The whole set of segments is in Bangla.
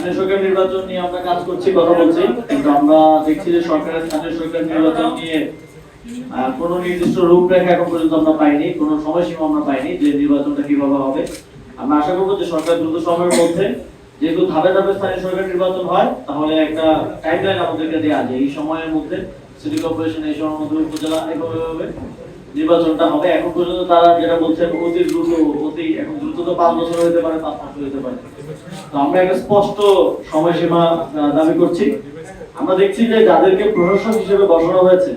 স্থানীয় সরকার নির্বাচন নিয়ে আমরা কাজ করছি, কথা বলছি, কিন্তু আমরা দেখছি যে সরকারের স্থানীয় সরকার নির্বাচন নিয়ে কোনো নির্দিষ্ট রূপরেখা এখন পর্যন্ত আমরা পাইনি, কোনো সময়সীমা আমরা পাইনি যে নির্বাচনটা কিভাবে হবে। আমরা আশা করবো যে সরকার দ্রুত সময়ের মধ্যে, যেহেতু ধাপে ধাপে স্থানীয় সরকার নির্বাচন হয়, তাহলে একটা টাইমলাইন আমাদেরকে দেওয়া যায় এই সময়ের মধ্যে সিটি কর্পোরেশন, এই সময়ের মধ্যে উপজেলা, এভাবে নির্বাচনটা হবে। এখন পর্যন্ত তারা যেটা বলছেন অতি দ্রুত, এখন দ্রুত তো 5 বছর হতে পারে, 5 মাস হতে পারে। তো আমরা একটা স্পষ্ট সময়সীমা দাবি করছি। আমরা দেখছি যে যাদেরকে প্রশাসক হিসেবে বসানো হয়েছে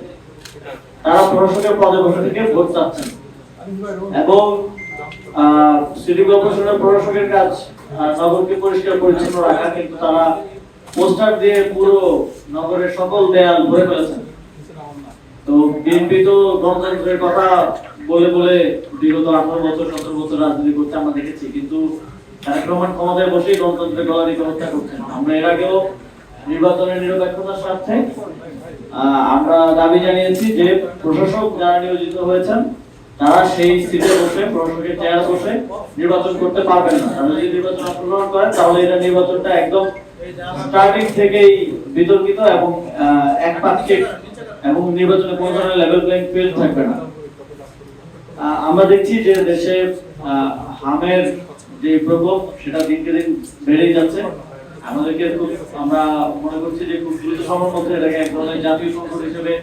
তারা প্রশাসকের পদে বসে থেকে ভোট চাচ্ছেন, এবং সিটি কর্পোরেশনের প্রশাসকের কাজ নগরকে পরিষ্কার পরিচ্ছন্ন রাখা, কিন্তু তারা পোস্টার দিয়ে পুরো নগরের সকল দেয়াল ভরে ফেলেছেন। তো বিএনপি তো গণতন্ত্রের কথা বলে বলে বিগত 18 বছর 17 বছর রাজনীতি করতে আমরা দেখেছি, কিন্তু ক্ষমতায় বসেই গণতন্ত্রের গলারিকে হত্যা করছেন। আমরা এর আগেও নির্বাচনের নিরপেক্ষতার স্বার্থে আমরা দাবি জানিয়েছি যে প্রশাসক যারা নিয়োজিত হয়েছেন তারা সেই সিটে বসে, প্রশাসকের চেয়ারে বসে নির্বাচন করতে পারবেন না। তারা যদি নির্বাচন অংশগ্রহণ করেন তাহলে এটা নির্বাচনটা একদম স্টার্টিং থেকেই বিতর্কিত এবং একপাক্ষিক, এবং নির্বাচনে কোনো ধরনের লেভেল প্লেইং ফিল্ড থাকবে না। আমরা দেখছি যে দেশে হামের যে প্রকোপ সেটা দিনকে দিন বেড়েই যাচ্ছে। আমাদেরকে আমরা মনে করছি যে খুব দ্রুত সময়ের মধ্যে এটাকে এক ধরনের জাতীয় সংকট হিসেবে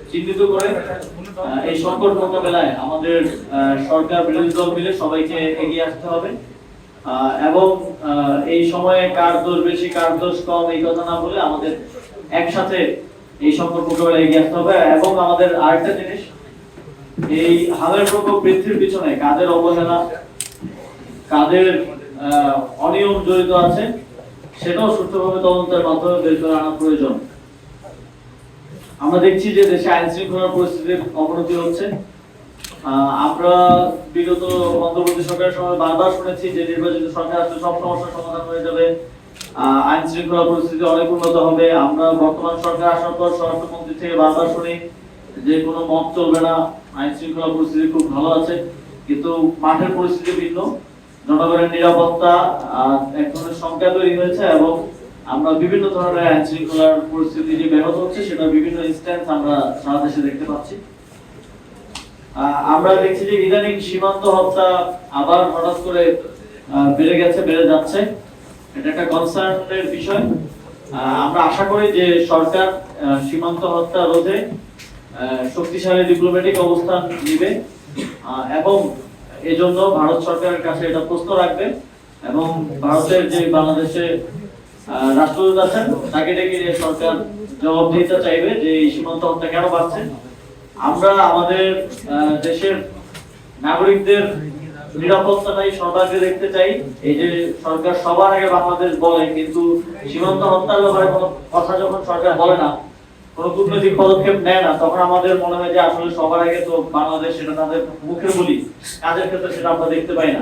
চিহ্নিত করে এই সংকট মোকাবেলায় আমাদের সরকার বিরোধী দল মিলে সবাইকে এগিয়ে আসতে হবে, এবং এই সময়ে কার দোষ বেশি কার দোষ কম এই কথা না বলে আমাদের একসাথে এই সংকট মোকাবেলায় এগিয়ে আসতে হবে। এবং আমাদের আরেকটা জিনিস, এই হামের প্রকোপ বৃদ্ধির পিছনে কাদের অবহেলা, কাদের অনিয়ম জড়িত আছে সেটাও সুষ্ঠুভাবে তদন্তের মাধ্যমে বের করে আনা প্রয়োজন। আমরা দেখছি যে দেশে আইন শৃঙ্খলার পরিস্থিতির অবনতি হচ্ছে। আমরা বিগত অন্তর্বর্তী সরকারের সময় বারবার শুনেছি যে নির্বাচিত সরকার আসলে সব সমস্যার সমাধান হয়ে যাবে, আইন শৃঙ্খলা পরিস্থিতি অনেক উন্নত হবে। আমরা বর্তমান সরকার আসার পর স্বরাষ্ট্রমন্ত্রী থেকে বারবার শুনি যে কোনো মত চলবে না, আইন শৃঙ্খলা পরিস্থিতি খুব ভালো আছে, কিন্তু মাঠের পরিস্থিতি ভিন্ন। জনগণের নিরাপত্তা এক ধরনের সংখ্যা তৈরি হয়েছে, এবং আমরা বিভিন্ন ধরনের আইন শৃঙ্খলার পরিস্থিতি যে ব্যাহত হচ্ছে সেটা বিভিন্ন ইনস্ট্যান্স আমরা সারা দেশে দেখতে পাচ্ছি। আমরা দেখছি যে ইদানিং সীমান্ত হত্যা আবার হঠাৎ করে বেড়ে যাচ্ছে। এটা একটা কনসার্নের বিষয়। আমরা আশা করি যে সরকার সীমান্ত হত্যা রোধে শক্তিশালী ডিপ্লোম্যাটিক অবস্থান নিবে, এবং এজন্য ভারত সরকারের কাছে এটা প্রশ্ন রাখবে, এবং ভারতের যে বাংলাদেশে রাষ্ট্রদূত আছেন তাকে ডেকে নিয়ে সরকার জবাবদিহিতা চাইবে যে এই সীমান্ত হত্যা কেন বাড়ছে। আমরা আমাদের দেশের নাগরিকদের নিরাপত্তাটাই সর্বাগ্রে দেখতে চাই। এই যে সরকার সবার আগে বাংলাদেশ বলে, কিন্তু সীমান্ত হত্যার ব্যাপারে কোনো কথা যখন সরকার বলে না, কোনো কূটনৈতিক পদক্ষেপ নেয় না, তখন আমাদের মনে হয় যে আসলে সবার আগে তো বাংলাদেশ, সেটা তাদের মুখের বলি, কাজের ক্ষেত্রে সেটা আমরা দেখতে পাই না।